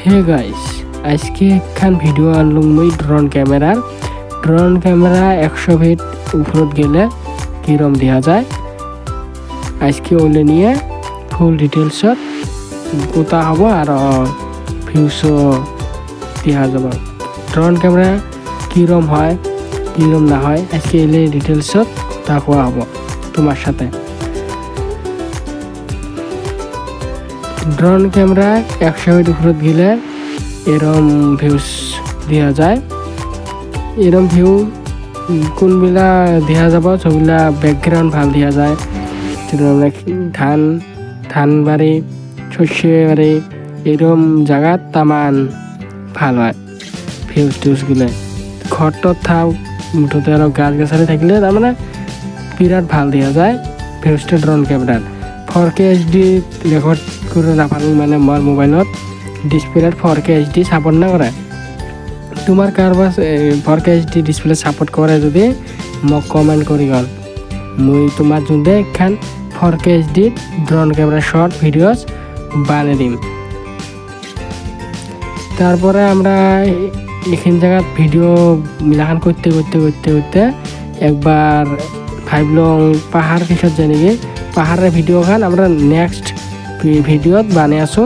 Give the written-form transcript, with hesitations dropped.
Hey guys, আজকে একখান video আনলুম মুই ড্রোন ক্যামেরা 100 ফিট উপরত গেলে কিরম দেখা যায়। আজকে ওলে নিয়ে ফুল ডিটেলসত কোথা হব আর ভিউসও দেখা যাব। ড্রোন ক্যামেরা কিরম হয় কিরম না হয় আজকে এলে ডিটেলসত কথা কোয়া হব তোমার সাথে। ড্রোন ক্যামেরা 100 ফিট উপরত গেলে এরম ভিউস দেওয়া যায়। এরম ভিউ কোনবিলা দেখা যাব সবগুলা ব্যাকগ্রাউন্ড ভাল দেখা যায়। ধান বাড়ি শস্য বাড়ি এরম জায়গাত তামান ভাল হয় ভিউজ টিউজগুলো। ঘরটত থাও মুঠতে আর গাছ গাছালি থাকলে তার বিরাট ভাল দেখা যায় ভিউজটা ড্রোন ক্যামেরার। 4K HD রেকর্ড করে নাপালো মোর মোবাইলত ডিসপ্লেত 4K HD সাপোর্ট না করে। তোমার কারবার 4K HD ডিসপ্লে সাপোর্ট করে যদি মোক কমেন্ট করি গল, মুই তোমার জন্য একখান 4K HD drone camera short videos বানিয়ে দিম। তারপরে আমরা এখান জায়গাত ভিডিও মিলাখান করতে একবার ভাবলং পাহাড় কিসত জানি পাহাড়ের ভিডিও খান আমরা নেক্সট ভিডিওত বানিয়ে আসো।